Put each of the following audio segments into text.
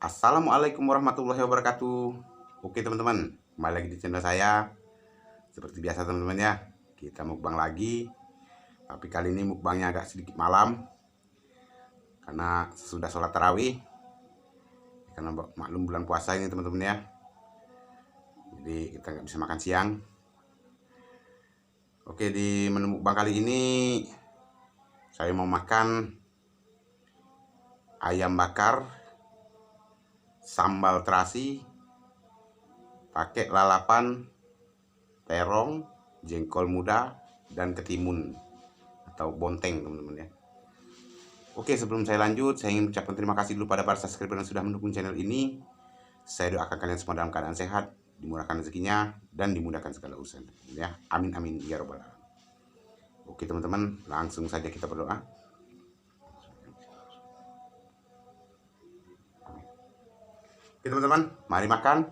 Assalamualaikum warahmatullahi wabarakatuh. Oke teman-teman, kembali lagi di channel saya. Seperti biasa teman-teman ya, kita mukbang lagi. Tapi kali ini mukbangnya agak sedikit malam, karena sudah sholat tarawih. Karena maklum bulan puasa ini teman-teman ya, jadi kita nggak bisa makan siang. Oke, di menu mukbang kali ini saya mau makan ayam bakar sambal terasi pakai lalapan, terong, jengkol muda, dan ketimun atau bonteng teman-teman ya. Oke, sebelum saya lanjut, saya ingin mengucapkan terima kasih dulu pada para subscriber yang sudah mendukung channel ini. Saya doakan kalian semua dalam keadaan sehat, dimurahkan rezekinya, dan dimudahkan segala urusan ya. Amin amin ya robbal alamin. Oke teman-teman, langsung saja kita berdoa. Oke teman-teman, mari makan.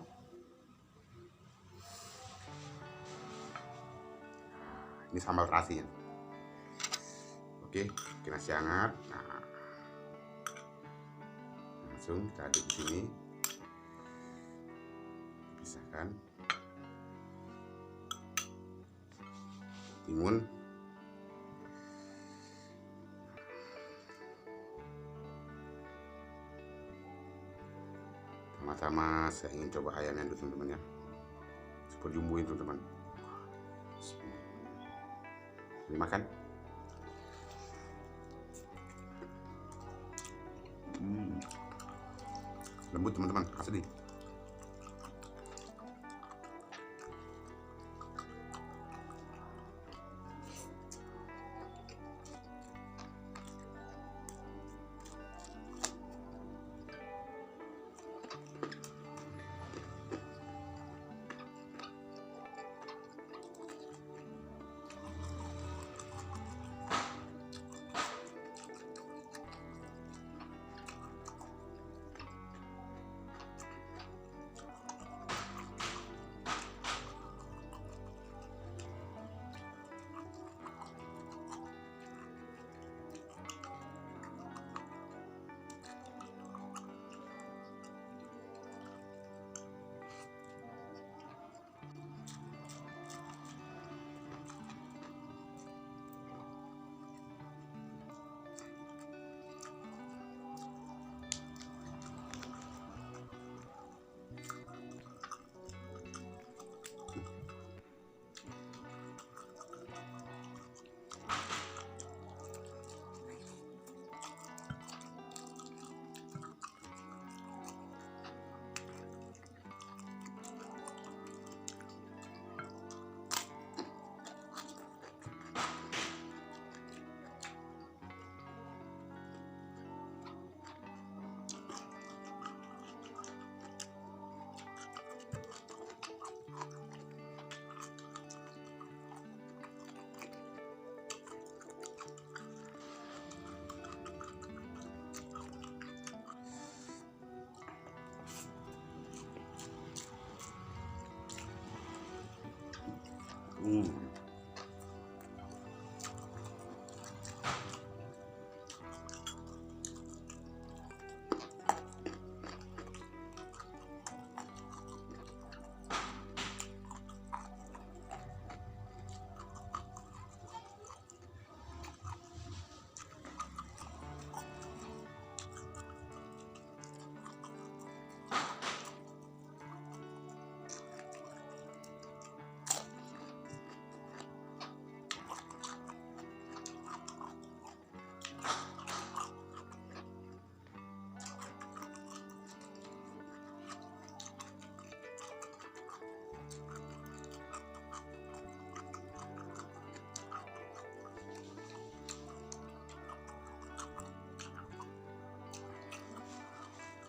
Ini sambal terasi ya. Oke, nasi hangat. Nah, langsung kita aduk di sini. Pisahkan. Timun. Sama-sama saya ingin coba ayamnya dulu teman-teman ya. Super jumbo itu teman. Dimakan. Lembut teman-teman, asli.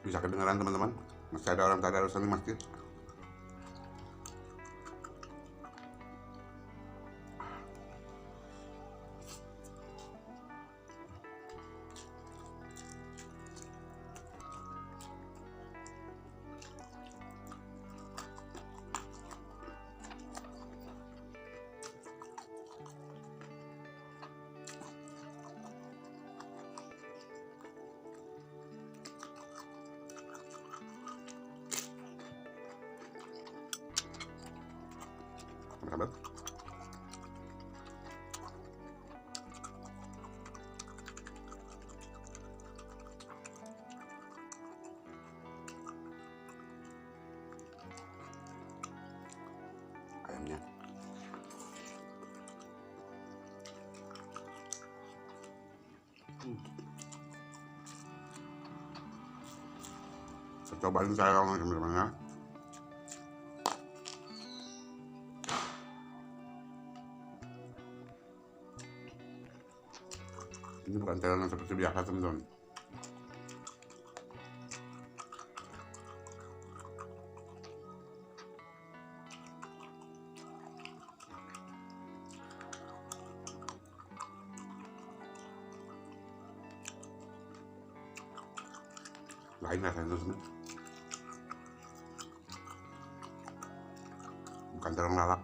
Bisa kedengaran teman-teman, masih ada orang tadarus di masjid. sambal. Ayamnya. Cobain saya teman-teman ya. Ini bukan terong yang seperti biasa teman-teman. Lain rasanya teman. Bukan terong lalap.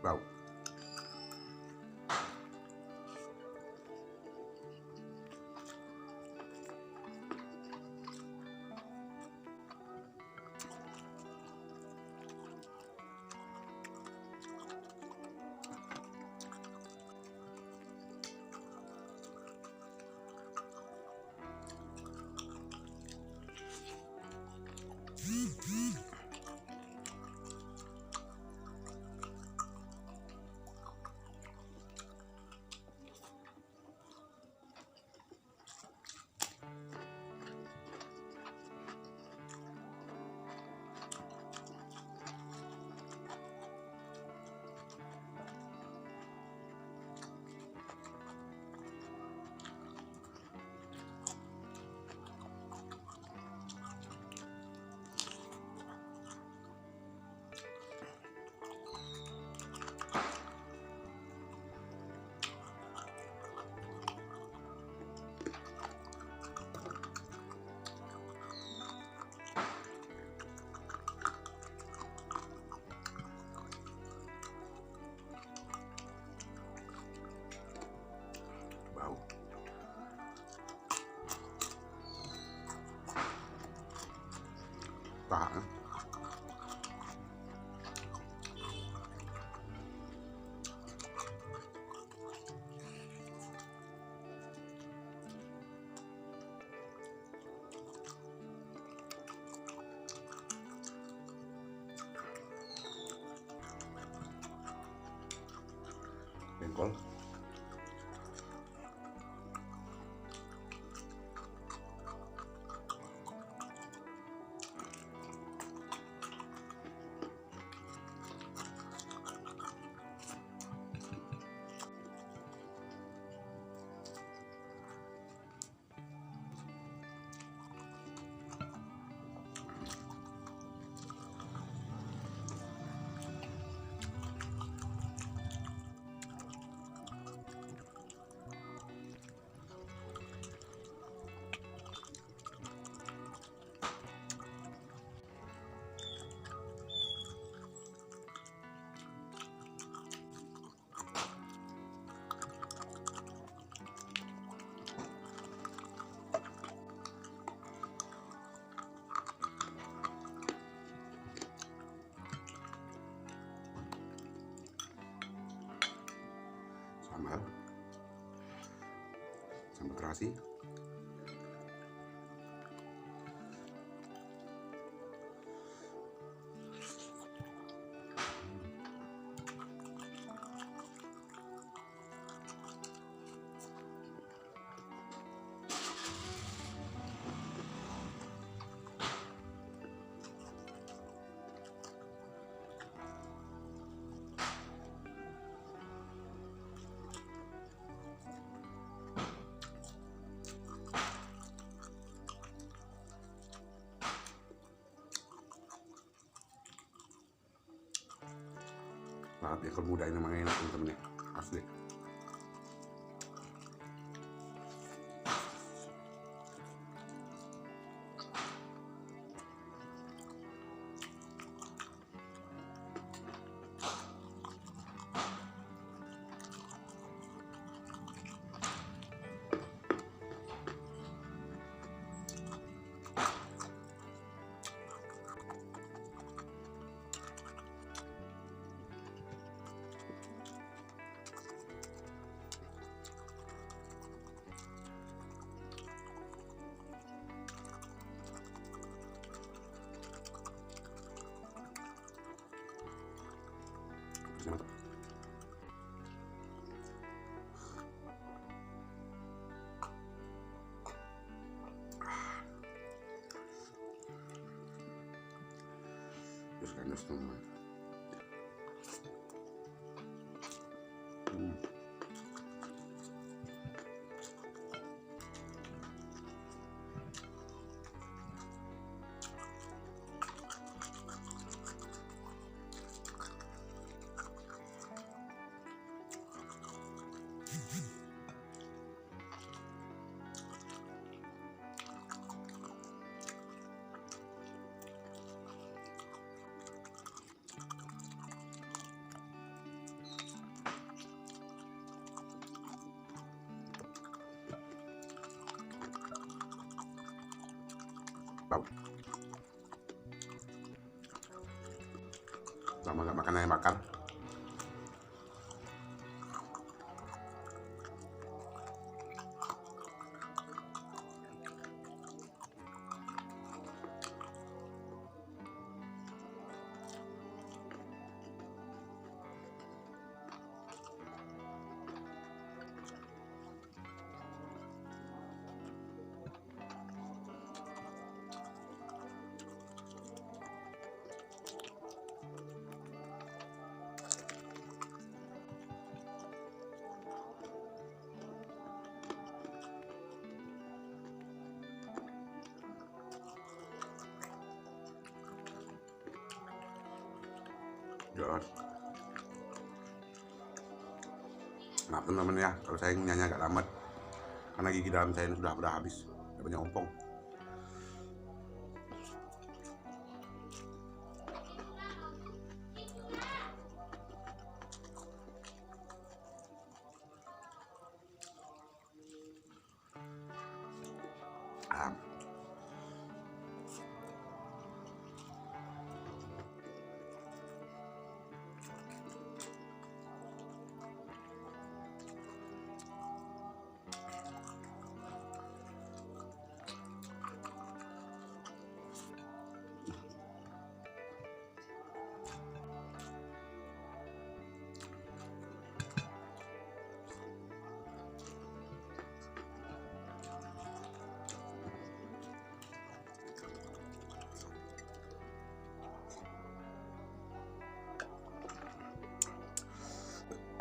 Bau. Tahan. Jengkol. Sambal terasi. Lalap jengkol muda ini memang enak teman-teman ya, asli. Endus teman-teman. Lama nggak makan ayam bakar. Jelas. Maaf teman-teman ya, kalau saya nyanyi agak lambat karena gigi dalam saya ini sudah habis, udah banyak ompong.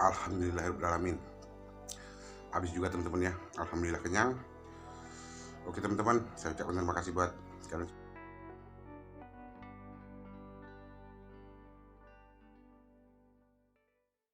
Alhamdulillahirrahmanirrahim. Habis juga teman-teman ya. Alhamdulillah kenyang. Oke teman-teman, saya ucapkan terima kasih buat sekalian.